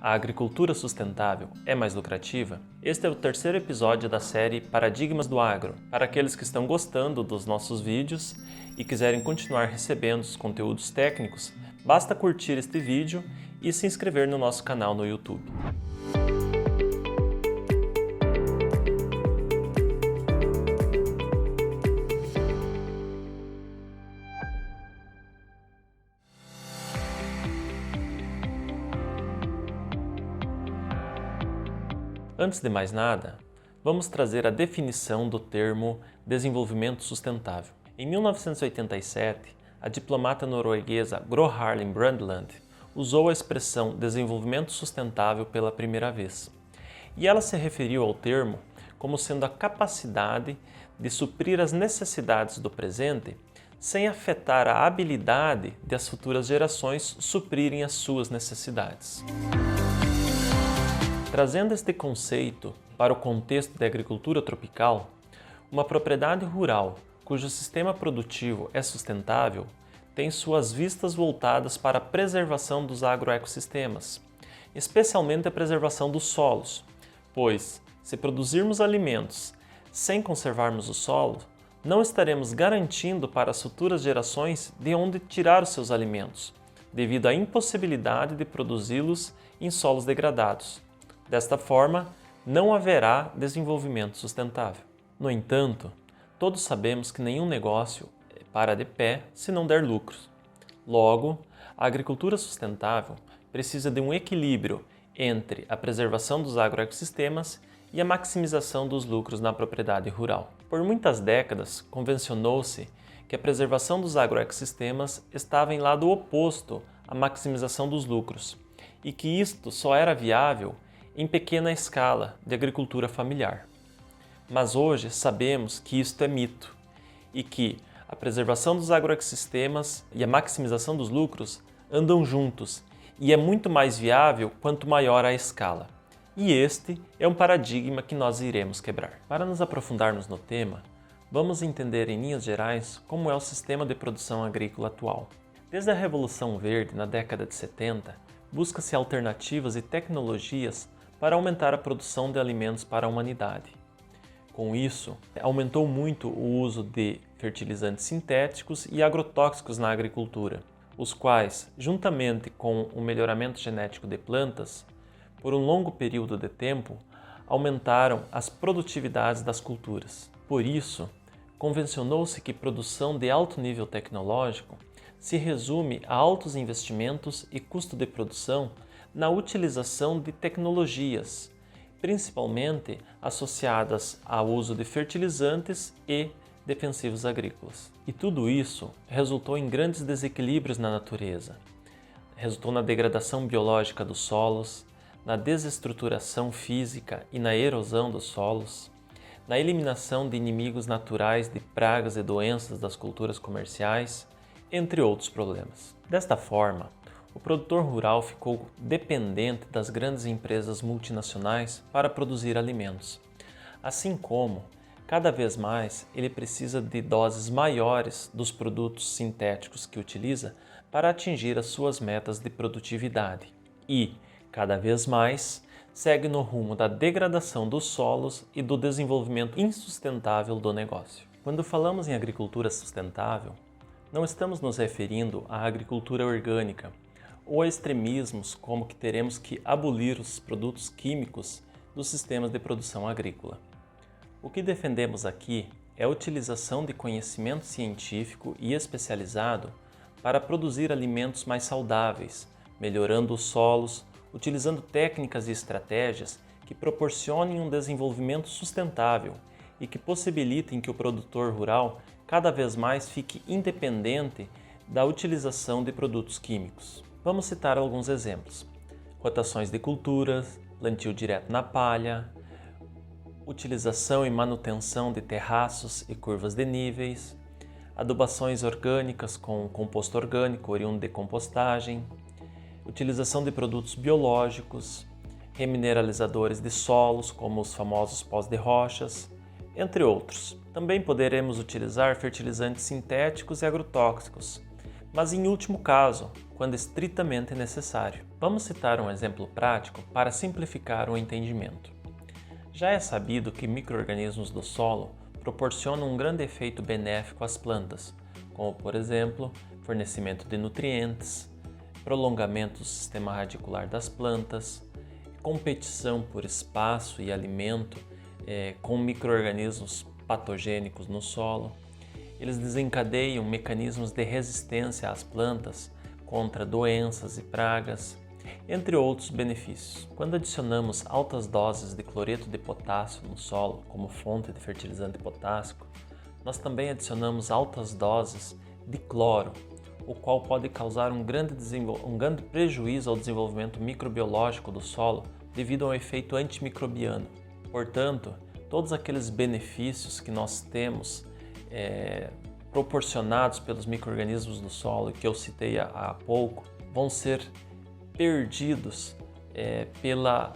A agricultura sustentável é mais lucrativa? Este é o terceiro episódio da série Paradigmas do Agro. Para aqueles que estão gostando dos nossos vídeos e quiserem continuar recebendo os conteúdos técnicos, basta curtir este vídeo e se inscrever no nosso canal no YouTube. Antes de mais nada, vamos trazer a definição do termo desenvolvimento sustentável. Em 1987, a diplomata norueguesa Gro Harlem Brundtland usou a expressão desenvolvimento sustentável pela primeira vez. E ela se referiu ao termo como sendo a capacidade de suprir as necessidades do presente sem afetar a habilidade de as futuras gerações suprirem as suas necessidades. Trazendo este conceito para o contexto da agricultura tropical, uma propriedade rural cujo sistema produtivo é sustentável tem suas vistas voltadas para a preservação dos agroecossistemas, especialmente a preservação dos solos, pois, se produzirmos alimentos sem conservarmos o solo, não estaremos garantindo para as futuras gerações de onde tirar os seus alimentos, devido à impossibilidade de produzi-los em solos degradados. Desta forma, não haverá desenvolvimento sustentável. No entanto, todos sabemos que nenhum negócio para de pé se não der lucros. Logo, a agricultura sustentável precisa de um equilíbrio entre a preservação dos agroecossistemas e a maximização dos lucros na propriedade rural. Por muitas décadas, convencionou-se que a preservação dos agroecossistemas estava em lado oposto à maximização dos lucros e que isto só era viável em pequena escala de agricultura familiar. Mas hoje sabemos que isto é mito e que a preservação dos agroecossistemas e a maximização dos lucros andam juntos e é muito mais viável quanto maior a escala. E este é um paradigma que nós iremos quebrar. Para nos aprofundarmos no tema, vamos entender em linhas gerais como é o sistema de produção agrícola atual. Desde a Revolução Verde, na década de 70, busca-se alternativas e tecnologias para aumentar a produção de alimentos para a humanidade. Com isso, aumentou muito o uso de fertilizantes sintéticos e agrotóxicos na agricultura, os quais, juntamente com o melhoramento genético de plantas, por um longo período de tempo, aumentaram as produtividades das culturas. Por isso, convencionou-se que produção de alto nível tecnológico se resume a altos investimentos e custo de produção na utilização de tecnologias, principalmente associadas ao uso de fertilizantes e defensivos agrícolas. E tudo isso resultou em grandes desequilíbrios na natureza. Resultou na degradação biológica dos solos, na desestruturação física e na erosão dos solos, na eliminação de inimigos naturais de pragas e doenças das culturas comerciais, entre outros problemas. Desta forma, o produtor rural ficou dependente das grandes empresas multinacionais para produzir alimentos. Assim como, cada vez mais, ele precisa de doses maiores dos produtos sintéticos que utiliza para atingir as suas metas de produtividade. E, cada vez mais, segue no rumo da degradação dos solos e do desenvolvimento insustentável do negócio. Quando falamos em agricultura sustentável, não estamos nos referindo à agricultura orgânica, ou a extremismos como que teremos que abolir os produtos químicos dos sistemas de produção agrícola. O que defendemos aqui é a utilização de conhecimento científico e especializado para produzir alimentos mais saudáveis, melhorando os solos, utilizando técnicas e estratégias que proporcionem um desenvolvimento sustentável e que possibilitem que o produtor rural cada vez mais fique independente da utilização de produtos químicos. Vamos citar alguns exemplos: rotações de culturas, plantio direto na palha, utilização e manutenção de terraços e curvas de níveis, adubações orgânicas com composto orgânico oriundo de compostagem, utilização de produtos biológicos, remineralizadores de solos, como os famosos pós de rochas, entre outros. Também poderemos utilizar fertilizantes sintéticos e agrotóxicos, mas em último caso, quando estritamente necessário. Vamos citar um exemplo prático para simplificar o entendimento. Já é sabido que micro-organismos do solo proporcionam um grande efeito benéfico às plantas, como por exemplo, fornecimento de nutrientes, prolongamento do sistema radicular das plantas, competição por espaço e alimento com micro-organismos patogênicos no solo. Eles desencadeiam mecanismos de resistência às plantas contra doenças e pragas, entre outros benefícios. Quando adicionamos altas doses de cloreto de potássio no solo como fonte de fertilizante potássico, nós também adicionamos altas doses de cloro, o qual pode causar um grande prejuízo ao desenvolvimento microbiológico do solo devido ao efeito antimicrobiano. Portanto, todos aqueles benefícios que nós temos proporcionados pelos micro-organismos do solo que eu citei há pouco vão ser perdidos pela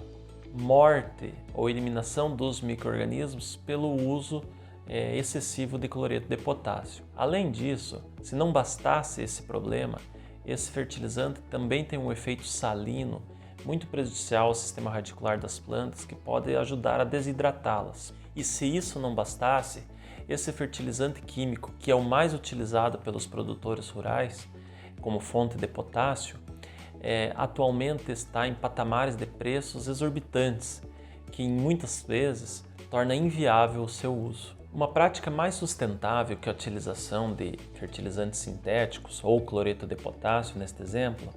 morte ou eliminação dos micro-organismos pelo uso excessivo de cloreto de potássio. Além disso, se não bastasse esse problema, esse fertilizante também tem um efeito salino muito prejudicial ao sistema radicular das plantas, que pode ajudar a desidratá-las. E se isso não bastasse, esse fertilizante químico, que é o mais utilizado pelos produtores rurais como fonte de potássio, atualmente está em patamares de preços exorbitantes, que muitas vezes torna inviável o seu uso. Uma prática mais sustentável que a utilização de fertilizantes sintéticos ou cloreto de potássio, neste exemplo,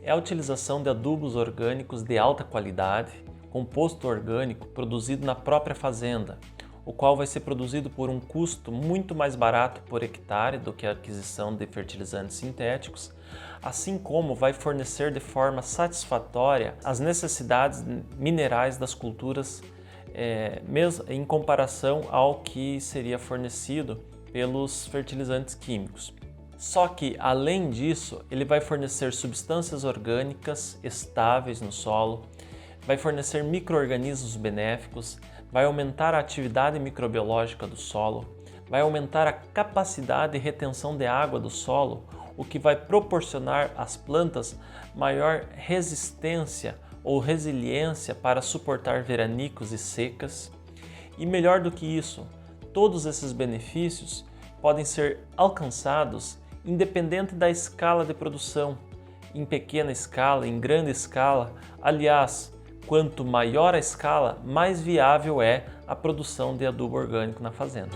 é a utilização de adubos orgânicos de alta qualidade, composto orgânico produzido na própria fazenda, o qual vai ser produzido por um custo muito mais barato por hectare do que a aquisição de fertilizantes sintéticos, assim como vai fornecer de forma satisfatória as necessidades minerais das culturas, mesmo em comparação ao que seria fornecido pelos fertilizantes químicos. Só que, além disso, ele vai fornecer substâncias orgânicas estáveis no solo, vai fornecer micro-organismos benéficos, vai aumentar a atividade microbiológica do solo, vai aumentar a capacidade de retenção de água do solo, o que vai proporcionar às plantas maior resistência ou resiliência para suportar veranicos e secas. E melhor do que isso, todos esses benefícios podem ser alcançados independente da escala de produção, em pequena escala, em grande escala. Aliás, quanto maior a escala, mais viável é a produção de adubo orgânico na fazenda.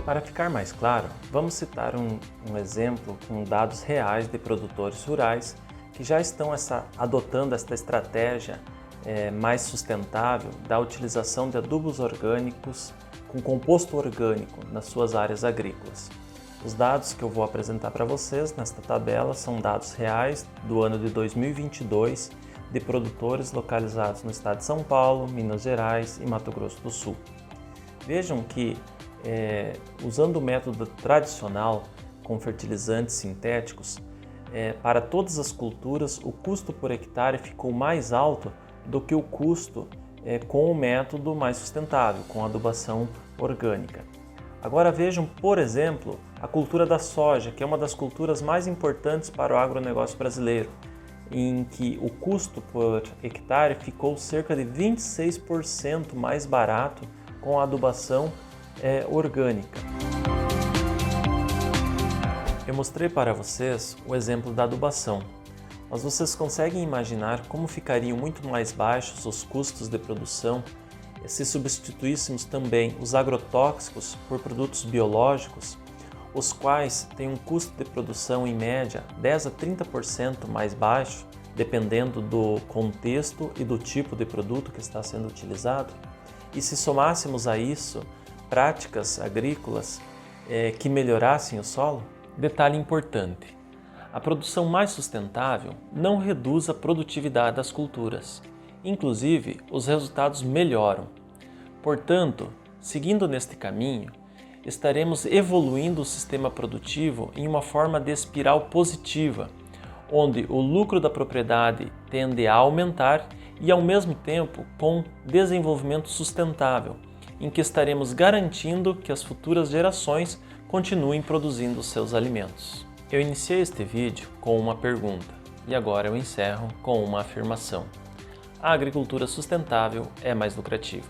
Para ficar mais claro, vamos citar um exemplo com dados reais de produtores rurais que já estão adotando esta estratégia mais sustentável da utilização de adubos orgânicos com composto orgânico nas suas áreas agrícolas. Os dados que eu vou apresentar para vocês nesta tabela são dados reais do ano de 2022 de produtores localizados no estado de São Paulo, Minas Gerais e Mato Grosso do Sul. Vejam que, usando o método tradicional com fertilizantes sintéticos, para todas as culturas o custo por hectare ficou mais alto do que o custo com o método mais sustentável, com a adubação orgânica. Agora vejam, por exemplo, a cultura da soja, que é uma das culturas mais importantes para o agronegócio brasileiro, em que o custo por hectare ficou cerca de 26% mais barato com a adubação orgânica. Eu mostrei para vocês o exemplo da adubação, mas vocês conseguem imaginar como ficariam muito mais baixos os custos de produção se substituíssemos também os agrotóxicos por produtos biológicos, os quais têm um custo de produção em média 10 a 30% mais baixo, dependendo do contexto e do tipo de produto que está sendo utilizado? E se somássemos a isso práticas agrícolas que melhorassem o solo? Detalhe importante: a produção mais sustentável não reduz a produtividade das culturas. Inclusive, os resultados melhoram. Portanto, seguindo neste caminho, estaremos evoluindo o sistema produtivo em uma forma de espiral positiva, onde o lucro da propriedade tende a aumentar e, ao mesmo tempo, com desenvolvimento sustentável, em que estaremos garantindo que as futuras gerações continuem produzindo seus alimentos. Eu iniciei este vídeo com uma pergunta e agora eu encerro com uma afirmação. A agricultura sustentável é mais lucrativa.